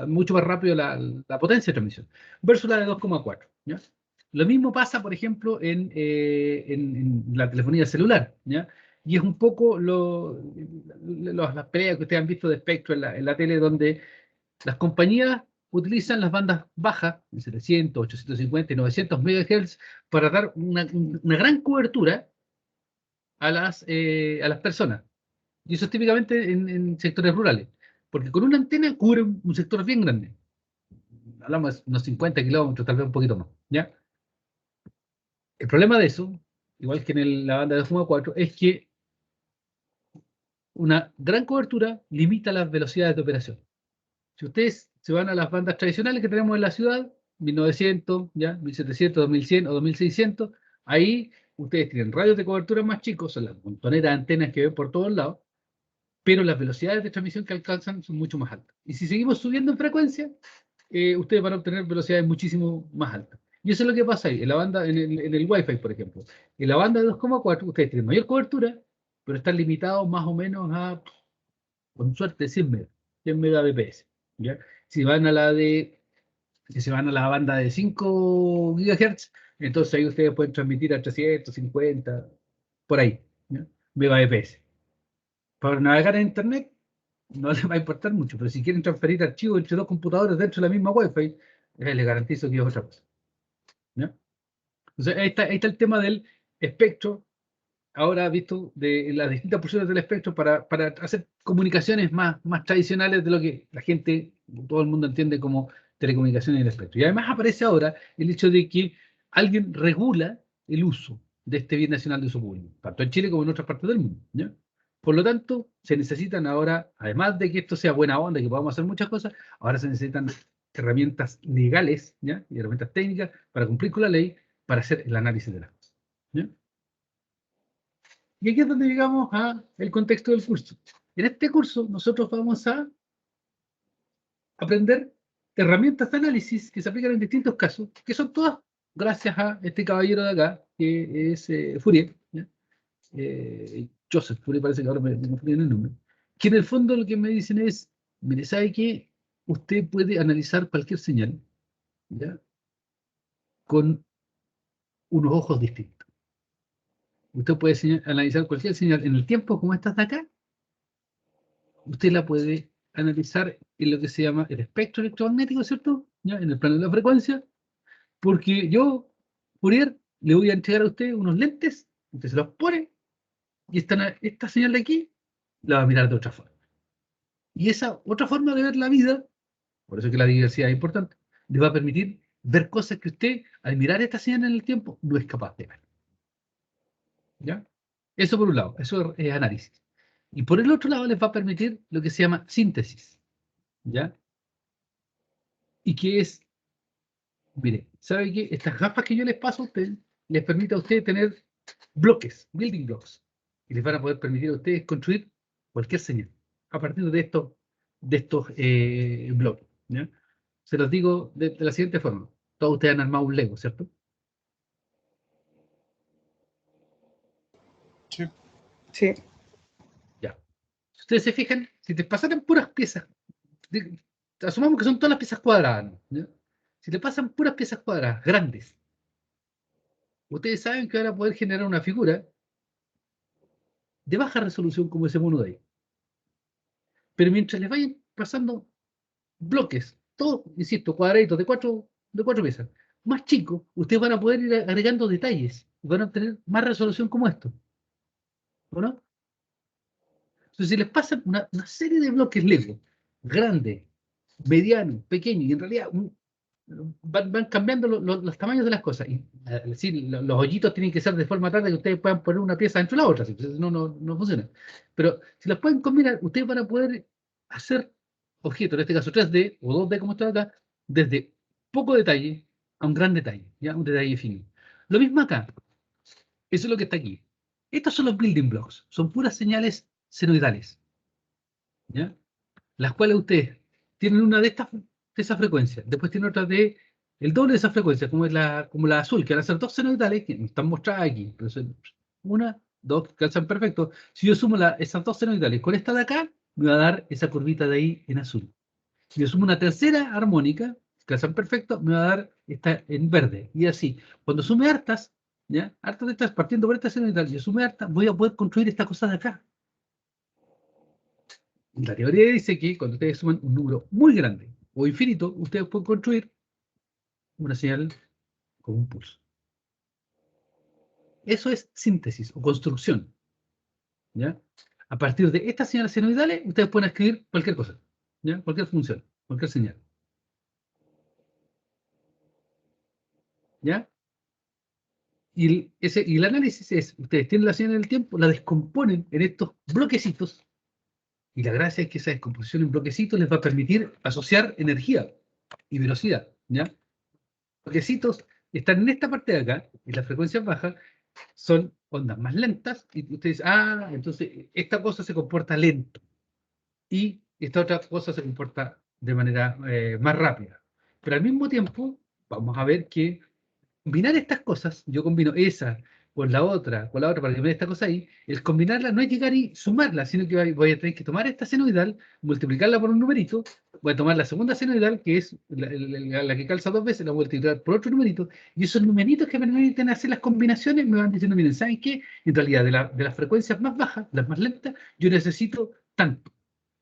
mucho más rápido la potencia de transmisión, versus la de 2,4, ¿ya? Lo mismo pasa, por ejemplo, en la telefonía celular, ¿ya? Y es un poco las peleas que ustedes han visto de espectro en la tele, donde las compañías utilizan las bandas bajas, de 700, 850 y 900 MHz, para dar una gran cobertura a las personas. Y eso es típicamente en sectores rurales, porque con una antena cubre un sector bien grande. Hablamos de unos 50 kilómetros, tal vez un poquito más, ¿ya? El problema de eso, igual que en la banda de 2,4, es que una gran cobertura limita las velocidades de operación. Si ustedes se van a las bandas tradicionales que tenemos en la ciudad, 1900, ya, 1700, 2100 o 2600, ahí ustedes tienen radios de cobertura más chicos, son las montoneras de antenas que ven por todos lados, pero las velocidades de transmisión que alcanzan son mucho más altas. Y si seguimos subiendo en frecuencia, ustedes van a obtener velocidades muchísimo más altas. Y eso es lo que pasa ahí, en la banda, en el Wi-Fi, por ejemplo. En la banda de 2,4 ustedes tienen mayor cobertura, pero están limitados más o menos a, con suerte, 100 Mbps, ¿ya? Si van a si se van a la banda de 5 GHz, entonces ahí ustedes pueden transmitir a 350, por ahí, ¿ya? Mbps. Para navegar en Internet no les va a importar mucho, pero si quieren transferir archivos entre dos computadores dentro de la misma Wi-Fi, les garantizo que es otra cosa, ¿ya? Entonces ahí está el tema del espectro, ahora visto de las distintas porciones del espectro para hacer comunicaciones más tradicionales de lo que la gente, todo el mundo entiende como telecomunicaciones en el espectro. Y además aparece ahora el hecho de que alguien regula el uso de este bien nacional de uso público, tanto en Chile como en otras partes del mundo, ¿ya? Por lo tanto, se necesitan ahora, además de que esto sea buena onda y que podamos hacer muchas cosas, ahora se necesitan herramientas legales, ¿ya? Y herramientas técnicas para cumplir con la ley, para hacer el análisis de las cosas, ¿ya? Y aquí es donde llegamos al contexto del curso. En este curso nosotros vamos a aprender herramientas de análisis que se aplican en distintos casos, que son todas gracias a este caballero de acá, que es Fourier, ¿ya? Joseph Fourier, parece que ahora me fui en el nombre, que en el fondo lo que me dicen es, mire, ¿sabe qué? Usted puede analizar cualquier señal, ¿ya? Con unos ojos distintos. Usted puede analizar cualquier señal en el tiempo como estas de acá, usted la puede analizar en lo que se llama el espectro electromagnético, ¿cierto? ¿Ya? En el plano de la frecuencia, porque yo, Fourier, le voy a entregar a usted unos lentes, usted se los pone, y esta señal de aquí la va a mirar de otra forma. Y esa otra forma de ver la vida, por eso que la diversidad es importante, le va a permitir ver cosas que usted, al mirar esta señal en el tiempo, no es capaz de ver. ¿Ya? Eso por un lado, eso es análisis. Y por el otro lado les va a permitir lo que se llama síntesis. ¿Ya? Y que es, mire, ¿sabe qué? Estas gafas que yo les paso a ustedes, les permite a ustedes tener bloques, building blocks. Y les van a poder permitir a ustedes construir cualquier señal a partir de estos bloques. ¿Ya? Se los digo de la siguiente forma. Todos ustedes han armado un Lego, ¿cierto? Sí. Sí. Ya. Si ustedes se fijan, si te pasaran puras piezas, asumamos que son todas las piezas cuadradas, ¿no? ¿Ya? Si te pasan puras piezas cuadradas, grandes, ustedes saben que van a poder generar una figura de baja resolución como ese mono de ahí. Pero mientras les vayan pasando bloques, todos, insisto, cuadraditos de cuatro piezas, más chicos, ustedes van a poder ir agregando detalles, van a tener más resolución como esto. ¿O no? Entonces, si les pasan una serie de bloques Lego, grandes, medianos, pequeños, y en realidad van cambiando los tamaños de las cosas. Y, es decir, los hoyitos tienen que ser de forma tal de que ustedes puedan poner una pieza dentro de la otra, si no funciona. Pero si las pueden combinar, ustedes van a poder hacer objetos, en este caso 3D o 2D como está acá, desde poco detalle a un gran detalle, ¿ya? Un detalle fino. Lo mismo acá. Eso es lo que está aquí. Estos son los building blocks, son puras señales senoidales, ¿ya? Las cuales ustedes tienen una de esas frecuencias, después tienen otra de el doble de esa frecuencia, como la azul, que van a ser dos senoidales que están mostradas aquí. Pero son una, dos, que calzan perfecto. Si yo sumo esas dos senoidales con esta de acá, me va a dar esa curvita de ahí en azul. Si yo sumo una tercera armónica, calzan perfecto, me va a dar esta en verde. Y así, cuando sume hartas, ¿ya? Hartas de estas, partiendo por esta senoidal, yo sume hartas, voy a poder construir esta cosa de acá. La teoría dice que cuando ustedes suman un número muy grande o infinito, ustedes pueden construir una señal con un pulso. Eso es síntesis o construcción. ¿Ya? A partir de estas señales senoidales, ustedes pueden escribir cualquier cosa, ¿ya? Cualquier función, cualquier señal. ¿Ya? Y el análisis es, ustedes tienen la señal en el tiempo, la descomponen en estos bloquecitos, y la gracia es que esa descomposición en bloquecitos les va a permitir asociar energía y velocidad. ¿Ya? Bloquecitos están en esta parte de acá, y las frecuencias bajas son ondas más lentas, y ustedes dicen, entonces esta cosa se comporta lento, y esta otra cosa se comporta de manera más rápida. Pero al mismo tiempo, vamos a ver que combinar estas cosas, yo combino esa con la otra, para que me dé esta cosa ahí, el combinarla no es llegar y sumarla, sino que voy a tener que tomar esta senoidal, multiplicarla por un numerito, voy a tomar la segunda senoidal, que es la que calza dos veces, la voy a multiplicar por otro numerito, y esos numeritos que me permiten hacer las combinaciones me van diciendo, miren, ¿saben qué? En realidad, de las frecuencias más bajas, las más lentas, yo necesito tanto.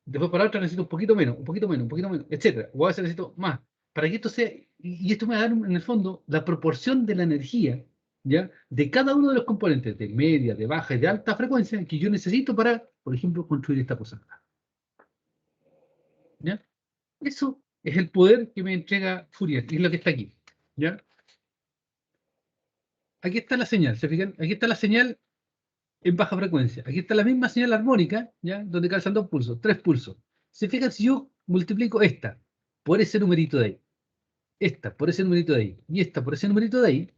Después para la otra necesito un poquito menos, un poquito menos, un poquito menos, etc. O a veces necesito más. Para que esto sea, y esto me va a dar en el fondo la proporción de la energía, ¿ya? De cada uno de los componentes, de media, de baja y de alta frecuencia, que yo necesito para, por ejemplo, construir esta cosa. ¿Ya? Eso es el poder que me entrega Fourier, y es lo que está aquí. ¿Ya? Aquí está la señal, ¿se fijan? Aquí está la señal en baja frecuencia. Aquí está la misma señal armónica, ¿ya? Donde calzan dos pulsos, tres pulsos. ¿Se fijan si yo multiplico esta por ese numerito de ahí? Esta por ese numerito de ahí y esta por ese numerito de ahí,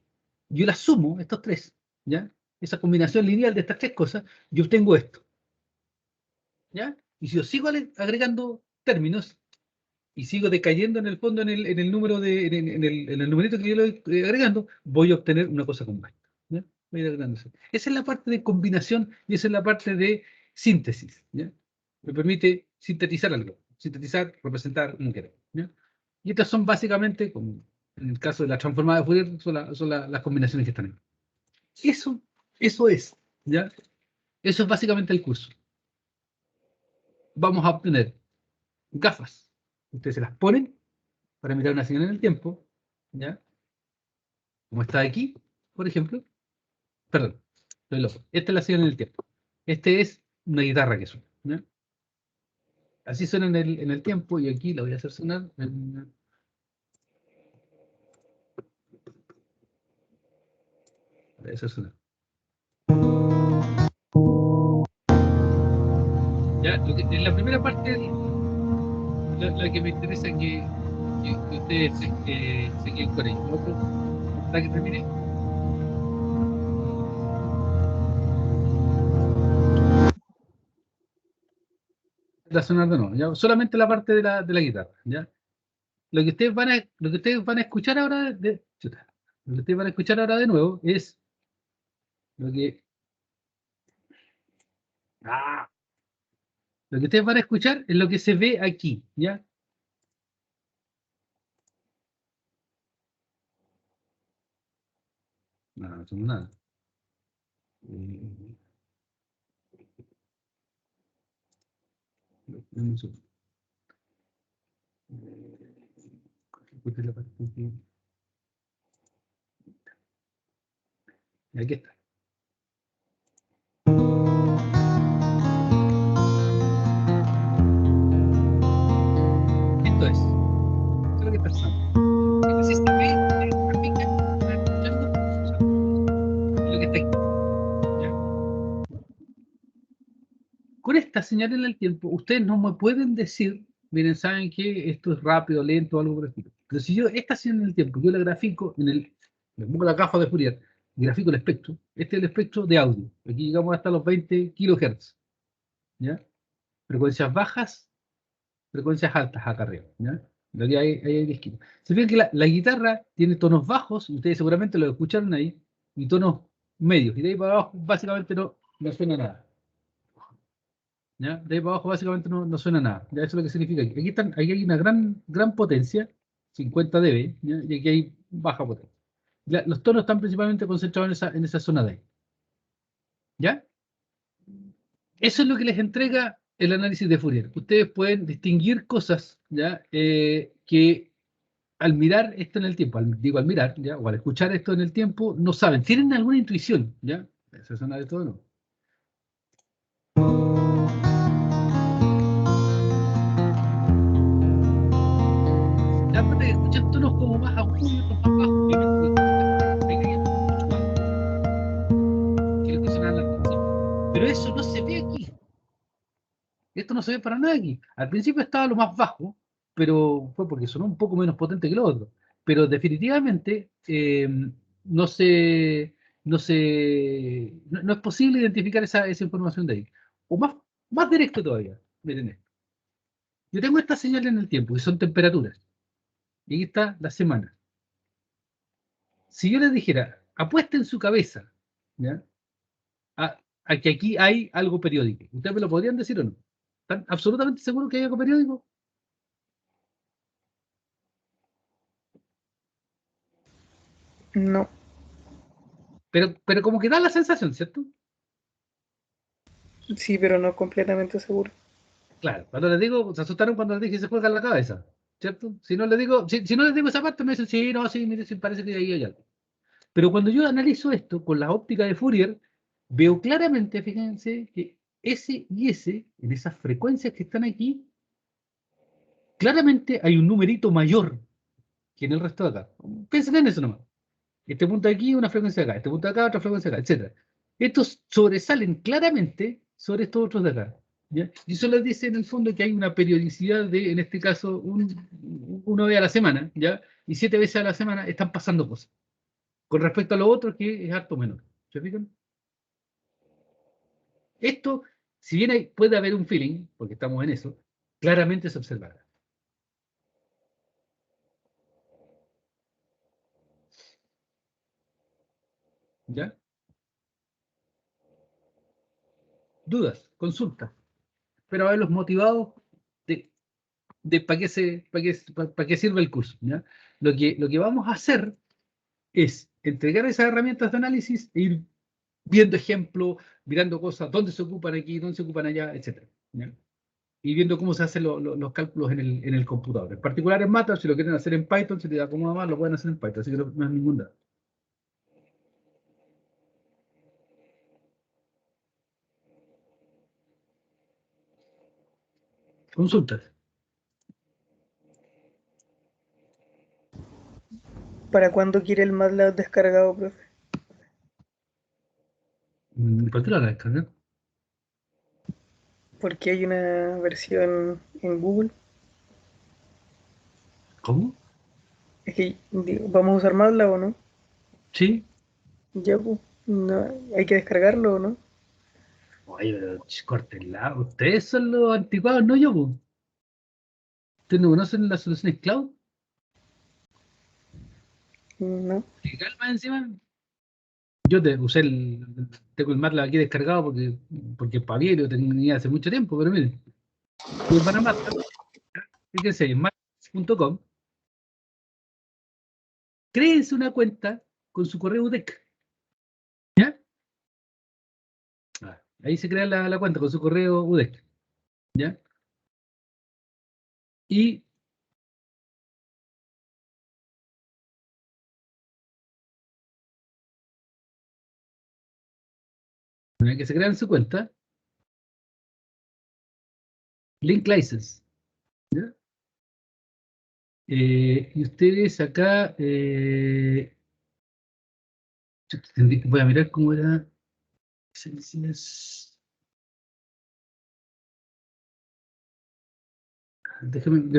yo las sumo, estos tres, ¿ya? Esa combinación lineal de estas tres cosas, yo obtengo esto, ¿ya? Y si yo sigo agregando términos y sigo decayendo en el fondo en el número en el numerito que yo le voy agregando, voy a obtener una cosa como esta, ¿ya? Voy a ir agregando eso. Esa es la parte de combinación y esa es la parte de síntesis, ¿ya? Me permite sintetizar algo, sintetizar, representar, como quiera, ¿ya? Y estas son básicamente, como en el caso de la transformada de Fourier, son las combinaciones que están ahí. Eso es, ¿ya? Eso es básicamente el curso. Vamos a obtener gafas. Ustedes se las ponen para mirar una señal en el tiempo, ¿ya? Como está aquí, por ejemplo. Perdón, estoy loco. Esta es la señal en el tiempo. Este es una guitarra que suena, ¿ya? Así suena en el tiempo, y aquí la voy a hacer sonar. La voy a hacer sonar. Ya, en la primera parte, la que me interesa que ustedes se queden con ello. ¿Para que termine? Va a sonar de nuevo, ¿ya? Solamente la parte de la guitarra, ¿ya? Lo que ustedes van a escuchar ahora lo que ustedes van a escuchar ahora de nuevo es lo que lo que ustedes van a escuchar es lo que se ve aquí, ¿ya? No, no somos nada. Aquí está. Esto es lo que está pasando. Si se ve, grafica, está escuchando, lo que está aquí, ¿ya? Con esta señal en el tiempo, ustedes no me pueden decir, miren, saben que esto es rápido, lento, algo por el estilo. Pero si yo esta señal en el tiempo, yo la grafico le pongo la caja de Fourier, y grafico el espectro. Este es el espectro de audio. Aquí llegamos hasta los 20 kHz, ¿ya? Frecuencias bajas, frecuencias altas acá arriba, ¿ya? Lo que hay de esquina. Se fijan que la guitarra tiene tonos bajos, ustedes seguramente lo escucharon ahí, y tonos medios, y de ahí para abajo básicamente no suena nada. ¿Ya? De ahí para abajo básicamente no suena nada. ¿Ya? Eso es lo que significa. Aquí hay una gran potencia, 50 dB, ¿ya? Y aquí hay baja potencia. Los tonos están principalmente concentrados en esa zona de ahí. ¿Ya? Eso es lo que les entrega el análisis de Fourier. Ustedes pueden distinguir cosas, ¿ya? Que al mirar esto en el tiempo, al mirar, ¿ya? O al escuchar esto en el tiempo, no saben. Tienen alguna intuición, ¿ya? Eso suena de todo, ¿no? Te das cuenta que escuchan tonos como más agudos y otros más bajos. Pero eso no se ve aquí. Esto no se ve para nada aquí. Al principio estaba lo más bajo, pero fue porque sonó un poco menos potente que lo otro. Pero definitivamente no es posible identificar esa información de ahí. O más directo todavía. Miren esto. Yo tengo esta señal en el tiempo, que son temperaturas. Y aquí está la semana. Si yo les dijera, apuesta en su cabeza, ¿ya? A que aquí hay algo periódico, ¿ustedes me lo podrían decir o no? ¿Están absolutamente seguros que hay algo periódico? No. Pero como que da la sensación, ¿cierto? Sí, pero no completamente seguro. Claro, cuando les digo, se asustaron cuando les dije que se juegan la cabeza, ¿cierto? Si no les digo, si no les digo esa parte, me dicen, sí, no, sí, mire, sí, parece que ahí hay algo. Pero cuando yo analizo esto con la óptica de Fourier, veo claramente, fíjense, que S y S, en esas frecuencias que están aquí, claramente hay un numerito mayor que en el resto de acá. Piensen en eso nomás. Este punto de aquí, una frecuencia de acá, este punto de acá, otra frecuencia de acá, etc. Estos sobresalen claramente sobre estos otros de acá, ¿ya? Y eso les dice en el fondo que hay una periodicidad de, en este caso, una vez a la semana, ¿ya? Y 7 veces a la semana están pasando cosas. Con respecto a lo otro, que es harto menor. ¿Se fijan? Esto, si bien puede haber un feeling, porque estamos en eso, claramente se observará. ¿Ya? Dudas, consultas. Pero haberlos motivados de para qué sirve el curso, ¿ya? Lo que vamos a hacer es entregar esas herramientas de análisis e ir viendo ejemplos, mirando cosas, dónde se ocupan aquí, dónde se ocupan allá, etc. ¿Ya? y viendo cómo se hacen los cálculos en el computador. En particular en MATLAB, si lo quieren hacer en Python, si les acomoda más, lo pueden hacer en Python, así que no es ningún dato. Consultas. ¿Para cuándo quiere el MATLAB descargado, profe? ¿Por qué lo van a descargar? Porque hay una versión en Google. ¿Cómo? Es que digo, ¿vamos a usar MATLAB o no? Sí. Ya, pues, no, hay que descargarlo o no. Oye, pero córtenla. Ustedes son los anticuados, no yo, po. ¿Ustedes no conocen las soluciones cloud? No. Legal más encima. Yo tengo el MATLAB aquí descargado porque pagué, lo tenía hace mucho tiempo, pero miren, ustedes van a MATLAB, fíjense, en matlab.com, créense una cuenta con su correo UDEC, ¿ya? Ahí se crea la cuenta con su correo UDEC, ¿ya? Y una vez que se crean su cuenta, link license, ¿ya? Y ustedes acá, voy a mirar cómo era. Déjenme,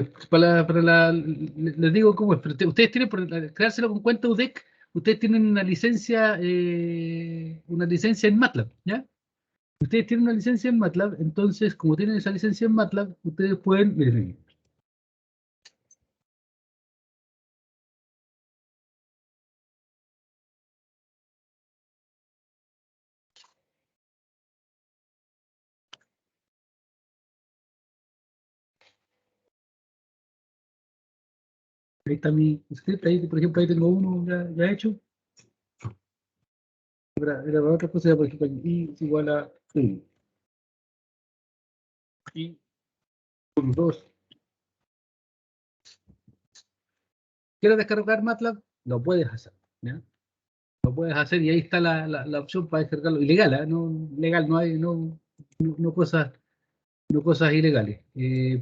les digo cómo es, pero ustedes tienen, por creárselo con cuenta UDEC, ustedes tienen una licencia en MATLAB, ¿ya? Ustedes tienen una licencia en MATLAB, entonces, como tienen esa licencia en MATLAB, ustedes pueden, miren, ahí está mi script, ahí, por ejemplo, ahí tengo uno ya hecho. Era para otra cosa, por ejemplo, y es igual a 1. Y 2. ¿Quieres descargar MATLAB? Lo puedes hacer, ¿ya? Lo puedes hacer y ahí está la opción para descargarlo. Ilegal, ¿eh? No, legal, no hay, no cosas, no cosas ilegales.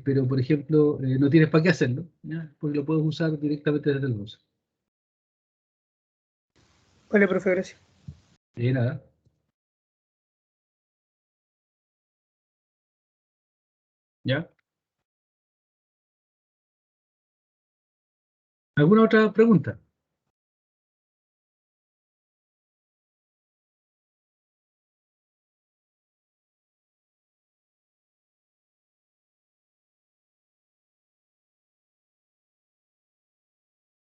Pero, por ejemplo, no tienes para qué hacerlo, ¿ya? Porque lo puedes usar directamente desde el browser. Vale, profe, gracias. Y nada. ¿Ya? ¿Alguna otra pregunta?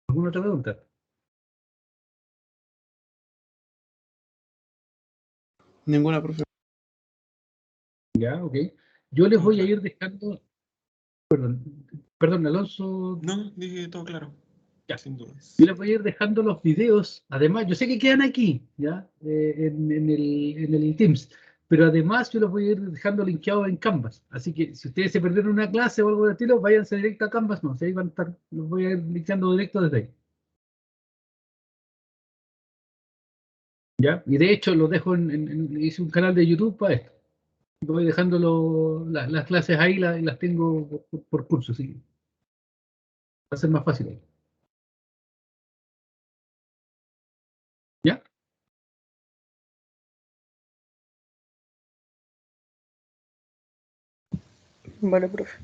¿Alguna otra pregunta? Ninguna, profe. Ya, ok. Yo les Todo voy a claro. ir dejando, perdón, Alonso. No, dije todo claro. Ya. Sin dudas. Yo les voy a ir dejando los videos. Además, yo sé que quedan aquí, ¿ya? En el Teams. Pero además yo los voy a ir dejando linkeados en Canvas. Así que si ustedes se perdieron una clase o algo de estilo, váyanse directo a Canvas. No, si ahí van a estar, los voy a ir linkeando directo desde ahí. ¿Ya? Y de hecho los dejo hice un canal de YouTube para esto. Voy dejando las clases ahí y las tengo por curso, así que va a ser más fácil ahí. ¿Ya? Vale, profe.